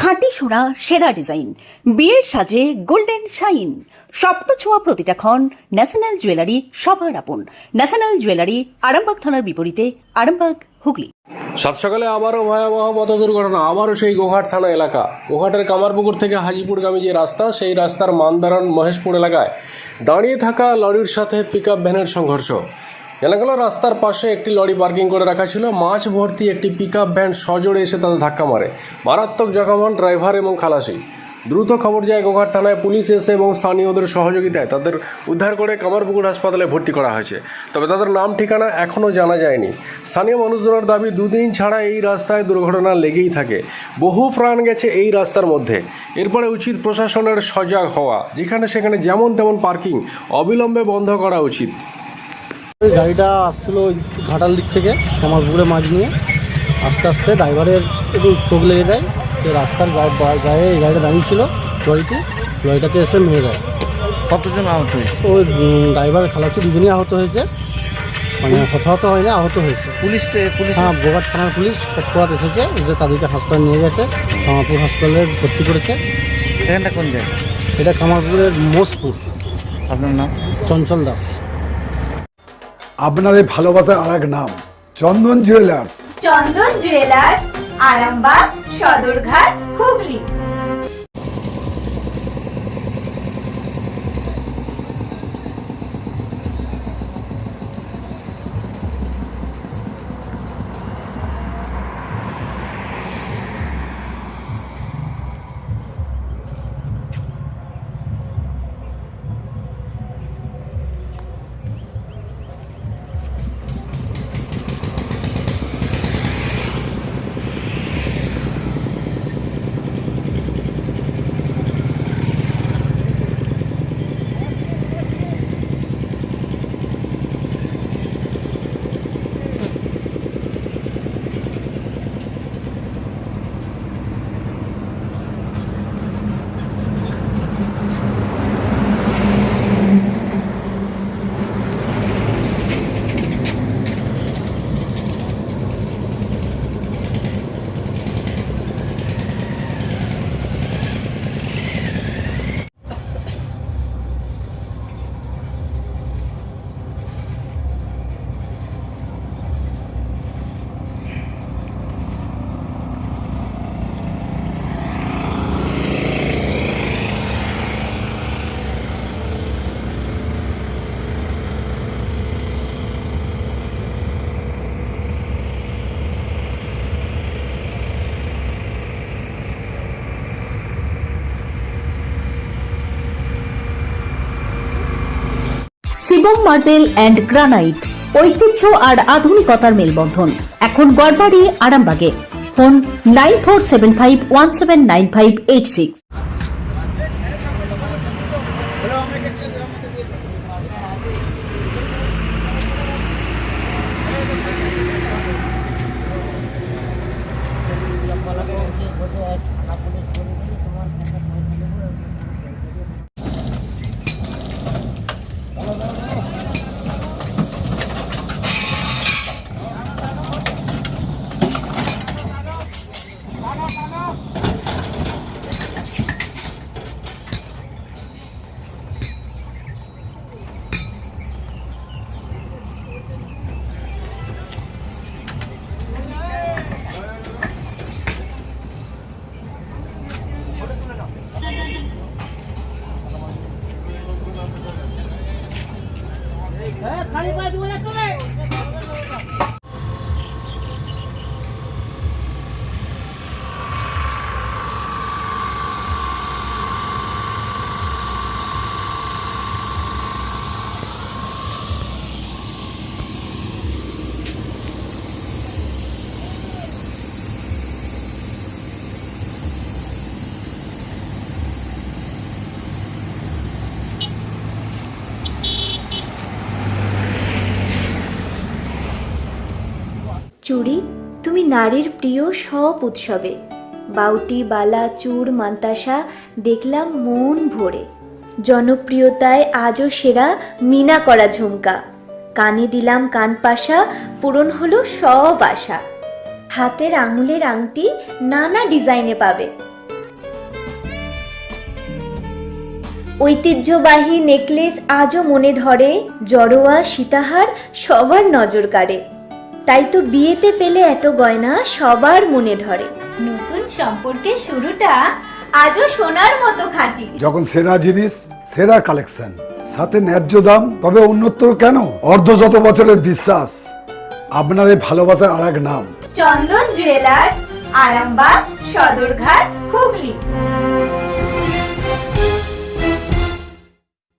খাঁটি সোনা সেরা ডিজাইন, বিয়ের সাজে গোল্ডেন শাইন, স্বপ্ন ছোঁয়া প্রতিটা ক্ষণ। ন্যাশনাল জুয়েলারি সবার আপন। ন্যাশনাল জুয়েলারি, আরামবাগ থানার বিপরীতে, আরামবাগ, হুগলি। সাত সকালে আবারও ভয়াবহ পথ দুর্ঘটনা, আবারও সেই গোঘাট থানা এলাকা। গোঘাটের কামারপুকুর থেকে হাজিপুরগামী যে রাস্তা, সেই রাস্তার মানদারণ মহেশপুর এলাকায় দাঁড়িয়ে থাকা লরির সাথে পিকআপ ভ্যানের সংঘর্ষ। জানা গেল, রাস্তার পাশে একটি লরি পার্কিং করে রাখা ছিল। মাছ ভর্তি একটি পিকআপ ভ্যান সজোরে এসে তাদের ধাক্কা মারে। মারাত্মক জখম হন ড্রাইভার এবং খালাসি। দ্রুত খবর যায় গোঘাট থানায়। পুলিশ এসে এবং স্থানীয়দের সহযোগিতায় তাদের উদ্ধার করে কামারপুকুর হাসপাতালে ভর্তি করা হয়েছে। তবে তাদের নাম ঠিকানা এখনও জানা যায়নি। স্থানীয় মানুষজনের দাবি, দুদিন ছাড়া এই রাস্তায় দুর্ঘটনা লেগেই থাকে। বহু প্রাণ গেছে এই রাস্তার মধ্যে। এরপরে উচিত প্রশাসনের সজাগ হওয়া। যেখানে সেখানে যেমন তেমন পার্কিং অবিলম্বে বন্ধ করা উচিত। গাড়িটা আসছিল ঘাটাল দিক থেকে কামারপুকুরে মাছ নিয়ে। আস্তে আস্তে ড্রাইভারের একটু চোখ লেগে যায়। তো রাস্তার গায়ে এই গাড়িটা দাঁড়িয়েছিল, লরিটাতে এসে মেরে দেয়। কতজন আহত হয়েছে? ওই ড্রাইভার খালাসি দুজনই আহত হয়েছে, মানে হতাহত হয়নি, আহত হয়েছে। পুলিশ হ্যাঁ, গোঘাট থানার পুলিশ তৎপরত এসেছে, যে তাদেরকে হাসপাতালে নিয়ে গেছে, কামারপুকুর হাসপাতালে ভর্তি করেছে। এখানটা কোন জায়গা? এটা কামারপুকুরের মোষপুর। আপনার নাম? চঞ্চল দাস। আপনাদের ভালোবাসার আর এক নাম Chandan jewellers. Chandan jewellers, Arambagh, Sadarghat, Hooghly. Shivam marble and granite, ঐতিহ্য আর আধুনিকতার মেলবন্ধন। এখন গড়বাড়ি, আরামবাগে। ফোন 9475179586। চুড়ি, তুমি নারীর প্রিয় সব উৎসবে। বাউটি, বালা, চূড়, মান্তাসা দেখলাম মন ভরে। জনপ্রিয়তায় আজও সেরা মিনা করা ঝুমকা। কানে দিলাম কানপাশা, পূরণ হলো সব আশা। হাতের আঙুলের আংটি নানা ডিজাইনে পাবে। ঐতিহ্যবাহী নেকলেস আজও মনে ধরে, জড়োয়া সীতাহার সবার নজর কাড়ে। তাই তো বিয়েতে পেলে এত গয়না সবার মনে ধরে। নতুন সম্পর্কের শুরুটা আজও সোনার মতো খাঁটি। যখন সেরা জিনিস, সেরা কালেকশন, সাথে ন্যায্য দাম, তবে উন্নতর কেন? অর্ধশত বছরের বিশ্বাস, আপনাদের ভালোবাসার আর এক নাম। চন্দন জুয়েলার্স, আরামবাগ, সদরঘাট, হুগলি।